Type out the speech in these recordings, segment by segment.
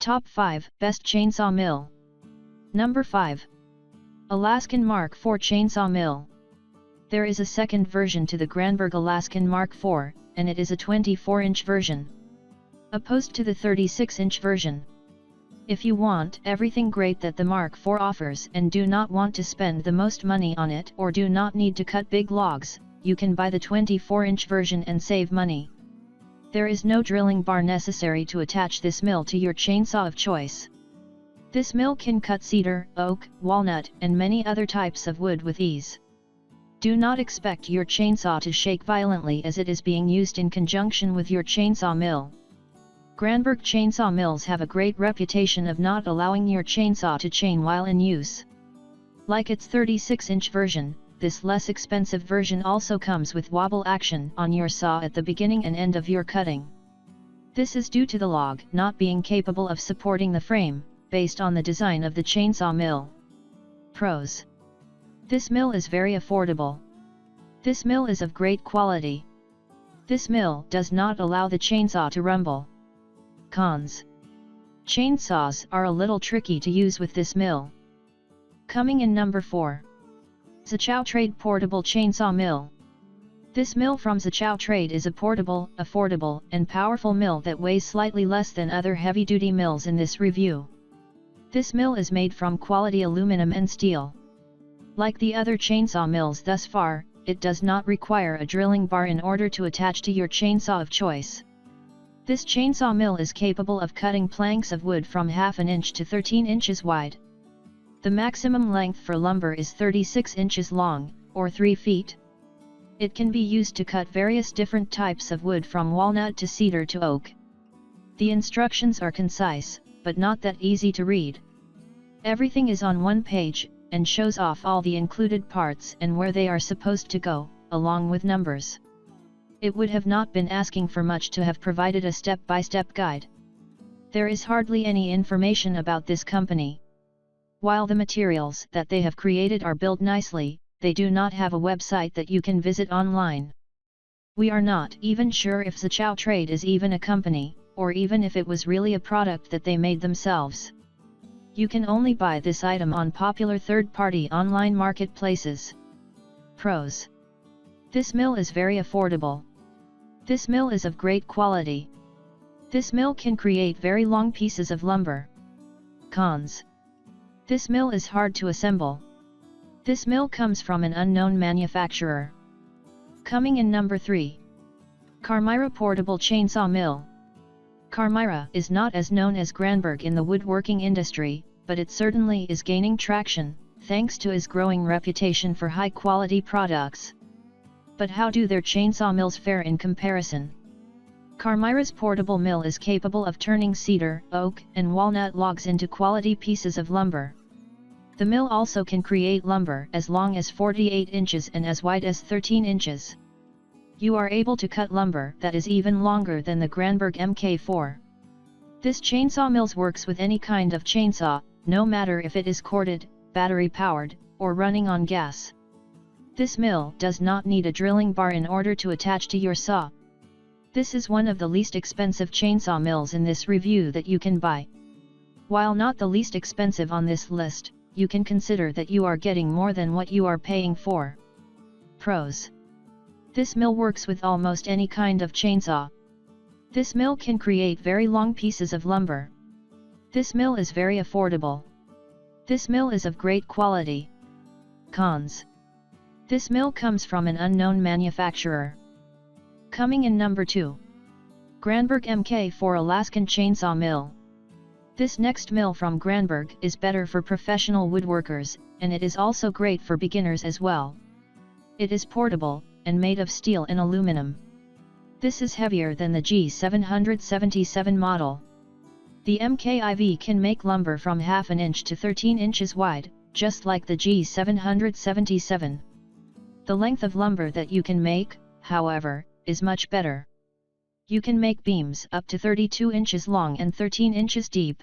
Top 5 Best Chainsaw Mill. Number 5. Alaskan Mark IV Chainsaw Mill. There is a second version to the Granberg Alaskan Mark IV, and it is a 24-inch version, opposed to the 36-inch version. If you want everything great that the Mark IV offers and do not want to spend the most money on it or do not need to cut big logs, you can buy the 24-inch version and save money. There is no drilling bar necessary to attach this mill to your chainsaw of choice. This mill can cut cedar, oak, walnut, and many other types of wood with ease. Do not expect your chainsaw to shake violently as it is being used in conjunction with your chainsaw mill. Granberg chainsaw mills have a great reputation of not allowing your chainsaw to chain while in use. Like its 36-inch version, this less expensive version also comes with wobble action on your saw at the beginning and end of your cutting. This is due to the log not being capable of supporting the frame, based on the design of the chainsaw mill. Pros. This mill is very affordable. This mill is of great quality. This mill does not allow the chainsaw to rumble. Cons. Chainsaws are a little tricky to use with this mill. Coming in number 4. Zchoutrade Portable Chainsaw Mill. This mill from Zchoutrade is a portable, affordable, and powerful mill that weighs slightly less than other heavy-duty mills in this review. This mill is made from quality aluminum and steel. Like the other chainsaw mills thus far, it does not require a drilling bar in order to attach to your chainsaw of choice. This chainsaw mill is capable of cutting planks of wood from ½ an inch to 13 inches wide. The maximum length for lumber is 36 inches long, or 3 feet. It can be used to cut various different types of wood from walnut to cedar to oak. The instructions are concise, but not that easy to read. Everything is on one page, and shows off all the included parts and where they are supposed to go, along with numbers. It would have not been asking for much to have provided a step-by-step guide. There is hardly any information about this company. While the materials that they have created are built nicely, they do not have a website that you can visit online. We are not even sure if Zchoutrade is even a company, or even if it was really a product that they made themselves. You can only buy this item on popular third-party online marketplaces. Pros. This mill is very affordable. This mill is of great quality. This mill can create very long pieces of lumber. Cons. This mill is hard to assemble. This mill comes from an unknown manufacturer. Coming in number 3. Carmyra Portable Chainsaw Mill. Carmyra is not as known as Granberg in the woodworking industry, but it certainly is gaining traction, thanks to its growing reputation for high-quality products. But how do their chainsaw mills fare in comparison? Carmyra's portable mill is capable of turning cedar, oak, and walnut logs into quality pieces of lumber. The mill also can create lumber as long as 48 inches and as wide as 13 inches. You are able to cut lumber that is even longer than the Granberg Mk4. This chainsaw mill works with any kind of chainsaw, no matter if it is corded, battery-powered, or running on gas. This mill does not need a drilling bar in order to attach to your saw. This is one of the least expensive chainsaw mills in this review that you can buy. While not the least expensive on this list, you can consider that you are getting more than what you are paying for. Pros. This mill works with almost any kind of chainsaw. This mill can create very long pieces of lumber. This mill is very affordable. This mill is of great quality. Cons. This mill comes from an unknown manufacturer. Coming in number 2. Granberg Mk4 Alaskan Chainsaw Mill. This next mill from Granberg is better for professional woodworkers, and it is also great for beginners as well. It is portable, and made of steel and aluminum. This is heavier than the G777 model. The MKIV can make lumber from ½ an inch to 13 inches wide, just like the G777. The length of lumber that you can make, however, is much better. You can make beams up to 32 inches long and 13 inches deep.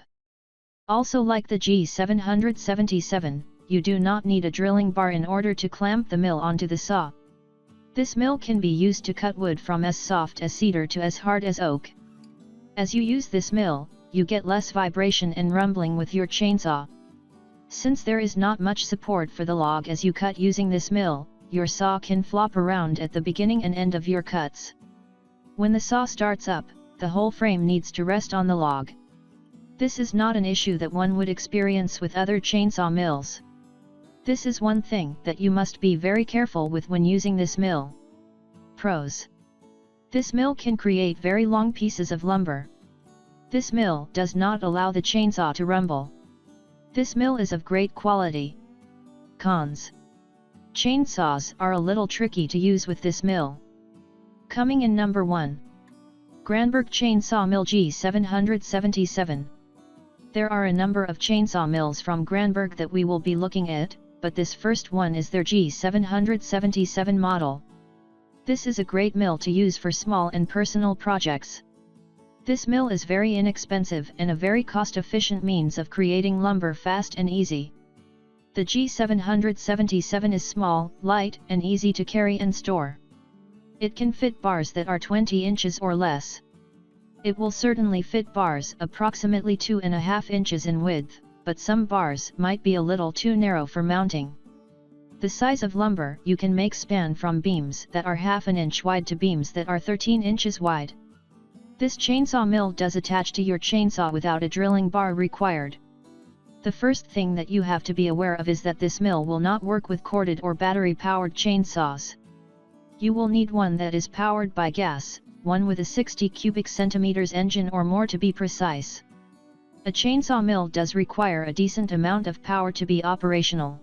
Also, like the G777, you do not need a drilling bar in order to clamp the mill onto the saw. This mill can be used to cut wood from as soft as cedar to as hard as oak. As you use this mill, you get less vibration and rumbling with your chainsaw. Since there is not much support for the log as you cut using this mill, your saw can flop around at the beginning and end of your cuts. When the saw starts up, the whole frame needs to rest on the log. This is not an issue that one would experience with other chainsaw mills. This is one thing that you must be very careful with when using this mill. Pros. This mill can create very long pieces of lumber. This mill does not allow the chainsaw to rumble. This mill is of great quality. Cons. Chainsaws are a little tricky to use with this mill. Coming in number 1. Granberg Chainsaw Mill G777. There are a number of chainsaw mills from Granberg that we will be looking at, but this first one is their G777 model. This is a great mill to use for small and personal projects. This mill is very inexpensive and a very cost-efficient means of creating lumber fast and easy. The G777 is small, light, and easy to carry and store. It can fit bars that are 20 inches or less. It will certainly fit bars approximately 2.5 inches in width, but some bars might be a little too narrow for mounting. The size of lumber you can make span from beams that are 1/2 inch wide to beams that are 13 inches wide. This chainsaw mill does attach to your chainsaw without a drilling bar required. The first thing that you have to be aware of is that this mill will not work with corded or battery-powered chainsaws. You will need one that is powered by gas, one with a 60 cubic centimeters engine or more to be precise. A chainsaw mill does require a decent amount of power to be operational.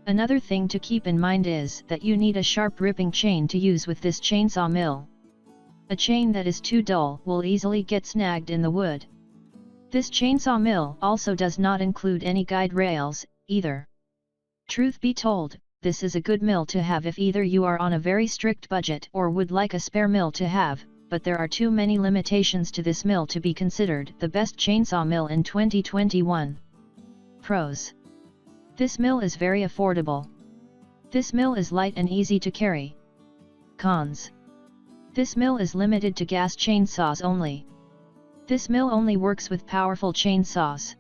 Another thing to keep in mind is that you need a sharp ripping chain to use with this chainsaw mill. A chain that is too dull will easily get snagged in the wood. This chainsaw mill also does not include any guide rails, either. Truth be told, this is a good mill to have if either you are on a very strict budget or would like a spare mill to have, but there are too many limitations to this mill to be considered the best chainsaw mill in 2021. Pros. This mill is very affordable. This mill is light and easy to carry. Cons. This mill is limited to gas chainsaws only. This mill only works with powerful chainsaws.